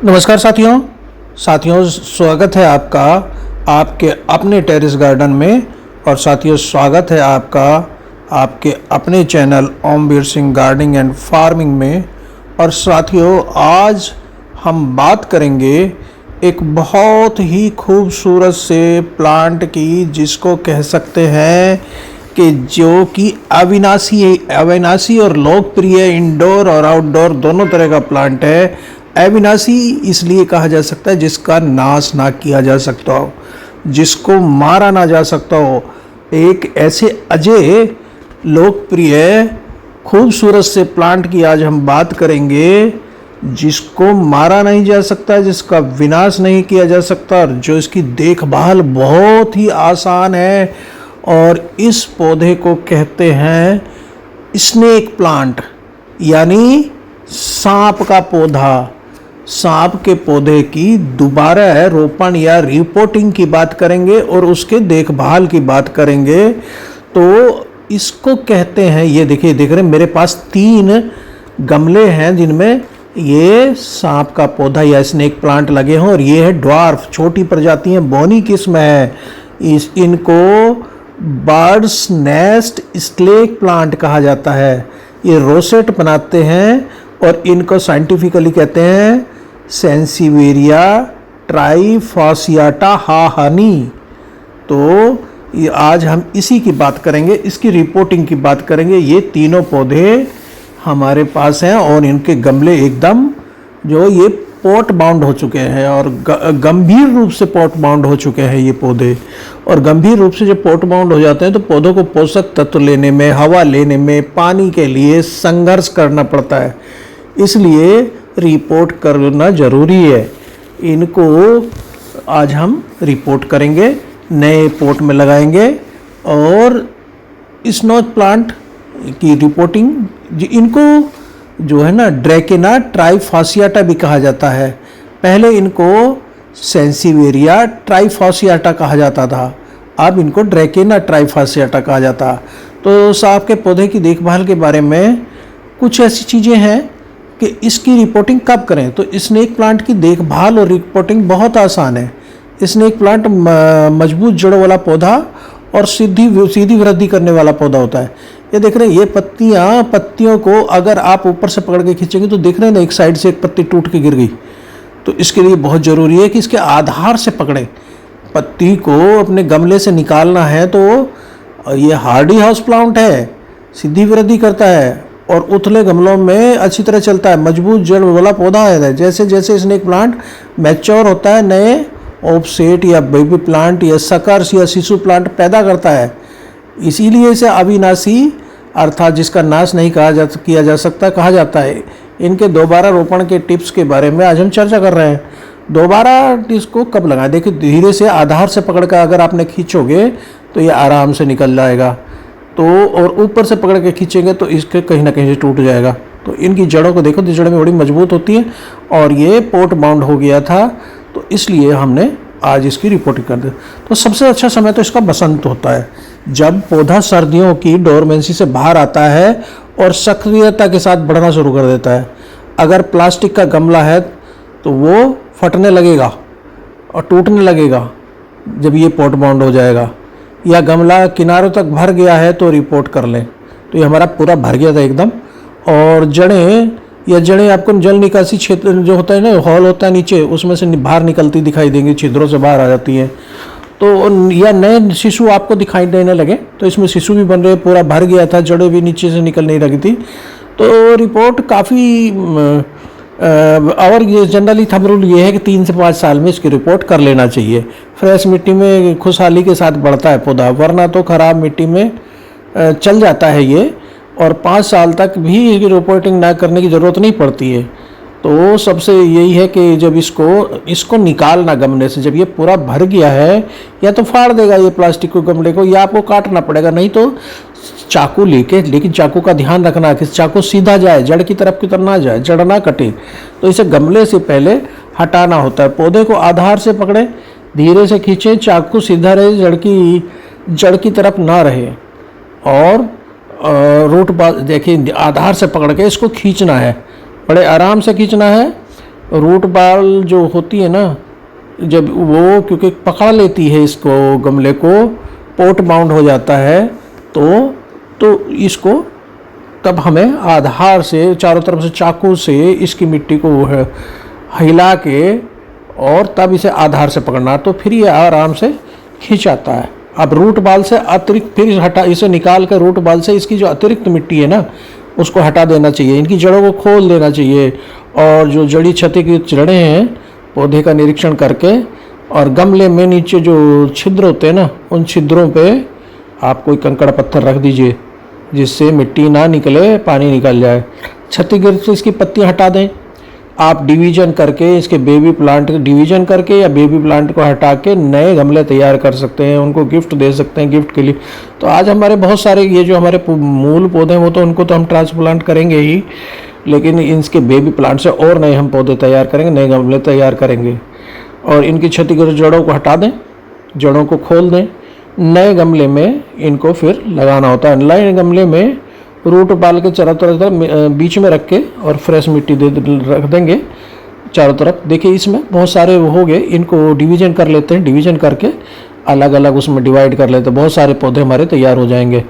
नमस्कार साथियों स्वागत है आपका आपके अपने टेरेस गार्डन में। और साथियों स्वागत है आपका आपके अपने channel Omveer Singh gardening and farming में। और साथियों आज हम बात करेंगे एक बहुत ही खूबसूरत से प्लांट की, जिसको कह सकते हैं कि जो कि अविनाशी और लोकप्रिय इंडोर और आउटडोर दोनों तरह का प्लांट है। अविनाशी इसलिए कहा जा सकता है जिसका नाश ना किया जा सकता हो, जिसको मारा ना जा सकता हो। एक ऐसे अजय लोकप्रिय खूबसूरत से प्लांट की आज हम बात करेंगे जिसको मारा नहीं जा सकता, जिसका विनाश नहीं किया जा सकता और जो इसकी देखभाल बहुत ही आसान है। और इस पौधे को कहते हैं स्नेक प्लांट, यानी सांप का पौधा। सांप के पौधे की दोबारा रोपण या रिपोर्टिंग की बात करेंगे और उसके देखभाल की बात करेंगे। तो इसको कहते हैं, ये देखिए देख रहे हैं मेरे पास 3 गमले हैं जिनमें ये सांप का पौधा या स्नेक प्लांट लगे हों। और ये है ड्वार्फ, छोटी प्रजाति है, बोनी किस्म है। इनको बर्ड्स नेस्ट स्नेक प्लांट कहा जाता है। ये रोसेट बनाते हैं और इनको साइंटिफिकली कहते हैं सेंसिवेरिया ट्राइफासियाटा हाहानी। तो ये आज हम इसी की बात करेंगे, इसकी रिपोर्टिंग की बात करेंगे। ये तीनों पौधे हमारे पास हैं और इनके गमले एकदम जो ये पॉट बाउंड हो चुके हैं और गंभीर रूप से पॉट बाउंड हो चुके हैं ये पौधे। और गंभीर रूप से जब पॉट बाउंड हो जाते हैं तो पौधों को पोषक तत्व लेने में, हवा लेने में, पानी के लिए संघर्ष करना पड़ता है, इसलिए रिपोर्ट करना ज़रूरी है। इनको आज हम रिपोर्ट करेंगे, नए पॉट में लगाएंगे। और स्नेक प्लांट की रिपोर्टिंग, इनको जो है ना ड्रैकेना ट्राइफासियाटा भी कहा जाता है। पहले इनको सेंसिवेरिया ट्राइफासियाटा कहा जाता था, अब इनको ड्रैकेना ट्राइफासियाटा कहा जाता। तो सांप के पौधे की देखभाल के बारे में कुछ ऐसी चीज़ें हैं कि इसकी रिपोर्टिंग कब करें। तो स्नेक प्लांट की देखभाल और रिपोर्टिंग बहुत आसान है। स्नेक प्लांट मजबूत जड़ों वाला पौधा और सीधी वृद्धि करने वाला पौधा होता है। ये देख रहे हैं ये पत्तियों को अगर आप ऊपर से पकड़ के खींचेंगे तो देख रहे हैं ना, एक साइड से एक पत्ती टूट के गिर गई। तो इसके लिए बहुत ज़रूरी है कि इसके आधार से पकड़ें। पत्ती को अपने गमले से निकालना है तो ये हार्डी हाउस प्लांट है, सीधी वृद्धि करता है और उथले गमलों में अच्छी तरह चलता है, मजबूत जड़ वाला पौधा है। जैसे जैसे स्नेक प्लांट मैच्योर होता है, नए ऑफसेट या बेबी प्लांट या सकर्स या शिशु प्लांट पैदा करता है। इसीलिए इसे अविनाशी अर्थात जिसका नाश नहीं किया जा सकता कहा जाता है। इनके दोबारा रोपण के टिप्स के बारे में आज हम चर्चा कर रहे हैं। दोबारा इसको कब लगाएं? देखिए धीरे से आधार से पकड़कर अगर आपने खींचोगे तो ये आराम से निकल जाएगा। तो और ऊपर से पकड़ के खींचेंगे तो इसके कहीं ना कहीं से टूट जाएगा। तो इनकी जड़ों को देखो, जड़ें बड़ी मजबूत होती हैं और ये पोट बाउंड हो गया था, तो इसलिए हमने आज इसकी रिपोर्टिंग कर दी। तो सबसे अच्छा समय तो इसका बसंत होता है, जब पौधा सर्दियों की डोरमेंसी से बाहर आता है और सक्रियता के साथ बढ़ना शुरू कर देता है। अगर प्लास्टिक का गमला है तो वो फटने लगेगा और टूटने लगेगा जब ये पोट बाउंड हो जाएगा, या गमला किनारों तक भर गया है तो रिपोर्ट कर लें। तो ये हमारा पूरा भर गया था एकदम। और जड़ें आपको जल निकासी क्षेत्र जो होता है ना, हॉल होता है नीचे, उसमें से बाहर निकलती दिखाई देंगी, छिद्रों से बाहर आ जाती हैं। तो या नए शिशु आपको दिखाई देने लगे तो इसमें शिशु भी बन रहे, पूरा भर गया था, जड़ें भी नीचे से निकल नहीं लगी थी। तो रिपोर्ट काफ़ी और ये जनरली थंब रूल ये है कि 3 से 5 साल में इसकी रिपोर्ट कर लेना चाहिए। फ्रेश मिट्टी में खुशहाली के साथ बढ़ता है पौधा, वरना तो ख़राब मिट्टी में चल जाता है ये, और 5 साल तक भी इसकी रिपोर्टिंग ना करने की ज़रूरत नहीं पड़ती है। तो सबसे यही है कि जब इसको निकालना गमले से, जब ये पूरा भर गया है, या तो फाड़ देगा ये प्लास्टिक को गमले को, या आपको काटना पड़ेगा, नहीं तो चाकू लेकिन चाकू का ध्यान रखना कि चाकू सीधा जाए, जड़ की तरफ ना जाए, जड़ ना कटे। तो इसे गमले से पहले हटाना होता है। पौधे को आधार से पकड़े, धीरे से खींचे, चाकू सीधा रहे, जड़ की तरफ ना रहे। और रूट देखिए आधार से पकड़ के इसको खींचना है, बड़े आराम से खींचना है रूट बॉल जो होती है ना, जब वो क्योंकि पकड़ लेती है इसको, गमले को, पोट माउंट हो जाता है, तो इसको तब हमें आधार से चारों तरफ से चाकू से इसकी मिट्टी को हिला के और तब इसे आधार से पकड़ना, तो फिर ये आराम से खींचाता है। अब रूट बॉल से अतिरिक्त फिर हटा, इसे निकाल कर रूट बॉल से इसकी जो अतिरिक्त मिट्टी है ना उसको हटा देना चाहिए, इनकी जड़ों को खोल देना चाहिए, और जो जड़ी छत्ती की जड़ें हैं पौधे का निरीक्षण करके, और गमले में नीचे जो छिद्र होते हैं ना उन छिद्रों पे आप कोई कंकड़ पत्थर रख दीजिए जिससे मिट्टी ना निकले, पानी निकल जाए। छत्तीसगढ़ से इसकी पत्तियां हटा दें। आप डिवीजन करके इसके बेबी प्लांट डिवीजन करके या बेबी प्लांट को हटा के नए गमले तैयार कर सकते हैं, उनको गिफ्ट दे सकते हैं, गिफ्ट के लिए। तो आज हमारे बहुत सारे ये जो हमारे मूल पौधे हैं वो तो उनको तो हम ट्रांसप्लांट करेंगे ही, लेकिन इसके बेबी प्लांट से और नए हम पौधे तैयार करेंगे, नए गमले तैयार करेंगे। और इनकी क्षतिग्रस्त जड़ों को हटा दें, जड़ों को खोल दें, नए गमले में इनको फिर लगाना होता है। नए गमले में रूट बाल के चारों तरफ बीच में रख के और फ्रेश मिट्टी रख देंगे चारों तरफ। देखिए इसमें बहुत सारे हो गए, इनको डिवीजन कर लेते हैं, डिवीजन करके अलग अलग उसमें डिवाइड कर लेते हैं, बहुत सारे पौधे हमारे तैयार हो जाएंगे।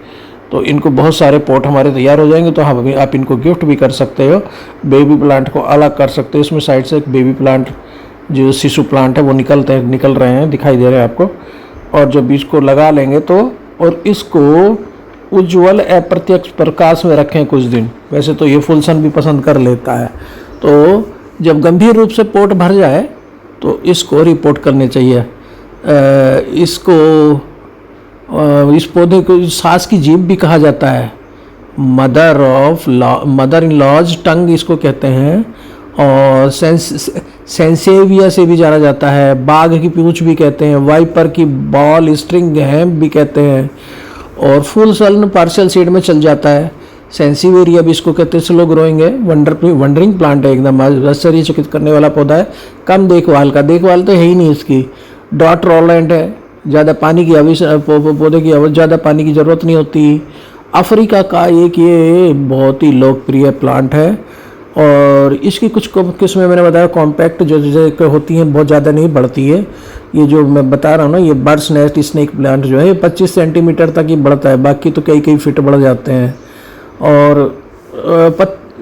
तो इनको बहुत सारे पॉट हमारे तैयार हो जाएंगे, तो हम आप इनको गिफ्ट भी कर सकते हो। बेबी प्लांट को अलग कर सकते हो, इसमें साइड से एक बेबी प्लांट जो शिशु प्लांट है वो निकल रहे हैं, दिखाई दे रहे हैं आपको। और जब इसको लगा लेंगे तो, और इसको उज्ज्वल अप्रत्यक्ष प्रकाश में रखें कुछ दिन। वैसे तो ये फुल सन भी पसंद कर लेता है। तो जब गंभीर रूप से पोट भर जाए तो इसको रिपोर्ट करने चाहिए। इस पौधे को सांस की जीभ भी कहा जाता है, मदर इन लॉज टंग इसको कहते हैं, और सेंसेविया से भी जाना जाता है, बाघ की पूंछ भी कहते हैं, वाइपर की बॉल स्ट्रिंग हैम भी कहते हैं, और फुल सन पार्शियल सीड में चल जाता है। सेंसिवेरिया भी इसको कहते हैं, स्लो ग्रोइंग है, वंडरिंग प्लांट है, एकदम आश्चर्यचकित करने वाला पौधा है, कम देखभाल तो है ही नहीं इसकी। डॉट रोलैंड है, ज़्यादा पानी की पौधे की ज़्यादा पानी की ज़रूरत नहीं होती। अफ्रीका का एक ये बहुत ही लोकप्रिय प्लांट है, और इसकी कुछ किस्में मैंने बताया कॉम्पैक्ट जो होती हैं, बहुत ज़्यादा नहीं बढ़ती है। ये जो मैं बता रहा हूँ ना, ये बर्ड्स नेस्ट स्नेक प्लांट जो है 25 सेंटीमीटर तक ही बढ़ता है, बाकी तो कई फीट बढ़ जाते हैं। और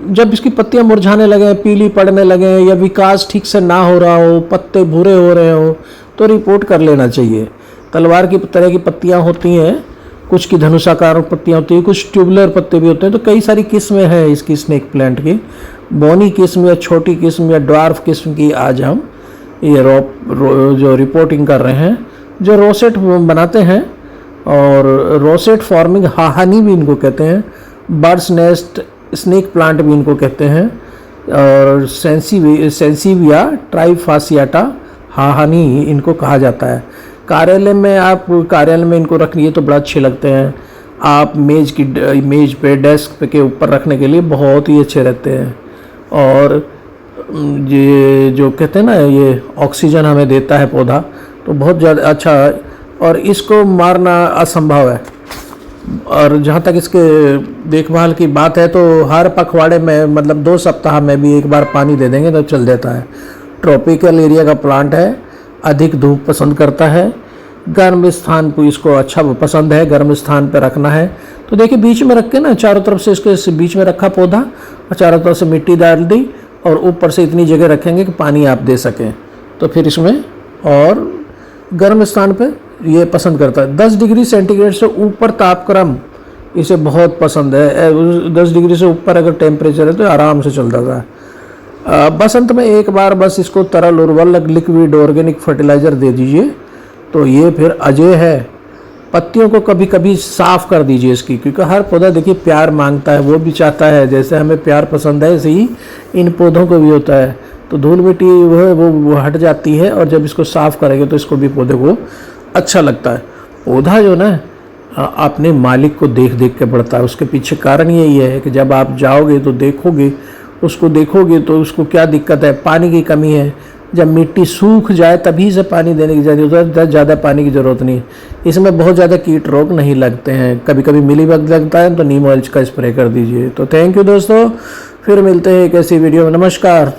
जब इसकी पत्तियाँ मुरझाने लगे, पीली पड़ने लगे, या विकास ठीक से ना हो रहा हो, पत्ते भूरे हो रहे हो, तो रिपोर्ट कर लेना चाहिए। तलवार की तरह की पत्तियाँ होती हैं, कुछ की धनुषाकार पत्तियाँ होती हैं, कुछ ट्यूबुलर पत्ते भी होते हैं। तो कई सारी किस्में हैं इसकी स्नेक प्लांट की, बोनी किस्म या छोटी किस्म या ड्वार्फ किस्म की आज हम ये जो रिपोर्टिंग कर रहे हैं। जो रोसेट बनाते हैं, और रोसेट फॉर्मिंग हाहानी भी इनको कहते हैं, बर्ड्स नेस्ट स्नेक प्लांट भी इनको कहते हैं, और सेंसिविया ट्राइफासियाटा हाहानी इनको कहा जाता है। कार्यालय में इनको रखिए तो बड़ा अच्छे लगते हैं। आप मेज पे डेस्क पे के ऊपर रखने के लिए बहुत ही अच्छे रहते हैं। और ये जो कहते हैं ना, ये ऑक्सीजन हमें देता है पौधा, तो बहुत ज़्यादा अच्छा है, और इसको मारना असंभव है। और जहाँ तक इसके देखभाल की बात है तो हर पखवाड़े में, मतलब 2 सप्ताह में भी एक बार पानी दे देंगे तो चल देता है। ट्रॉपिकल एरिया का प्लांट है, अधिक धूप पसंद करता है, गर्म स्थान को इसको अच्छा पसंद है, गर्म स्थान पर रखना है। तो देखिए बीच में रख के ना, चारों तरफ से इसके बीच में रखा पौधा, और चारों तरफ से मिट्टी डाल दी, और ऊपर से इतनी जगह रखेंगे कि पानी आप दे सकें। तो फिर इसमें, और गर्म स्थान पे ये पसंद करता है। 10 डिग्री सेंटीग्रेड से ऊपर तापक्रम इसे बहुत पसंद है। 10 डिग्री से ऊपर अगर टेम्परेचर है तो आराम से चल जाता है। बसंत में एक बार बस इसको तरल उर्वरक लिक्विड ऑर्गेनिक फर्टिलाइज़र दे दीजिए, तो ये फिर अजय है। पत्तियों को कभी कभी साफ़ कर दीजिए इसकी, क्योंकि हर पौधा देखिए प्यार मांगता है, वो भी चाहता है, जैसे हमें प्यार पसंद है ऐसे ही इन पौधों को भी होता है। तो धूल मिट्टी वो हट जाती है, और जब इसको साफ़ करेंगे तो इसको भी पौधे को अच्छा लगता है। पौधा जो ना अपने मालिक को देख देख के बढ़ता है। उसके पीछे कारण यही है कि जब आप जाओगे तो देखोगे तो उसको क्या दिक्कत है, पानी की कमी है। जब मिट्टी सूख जाए तभी से पानी देने की ज़रूरत है, ज़्यादा पानी की ज़रूरत नहीं। इसमें बहुत ज़्यादा कीट रोग नहीं लगते हैं। कभी कभी मिलीबग लगता है तो नीम ऑयल का स्प्रे कर दीजिए। तो थैंक यू दोस्तों, फिर मिलते हैं एक ऐसी वीडियो में। नमस्कार।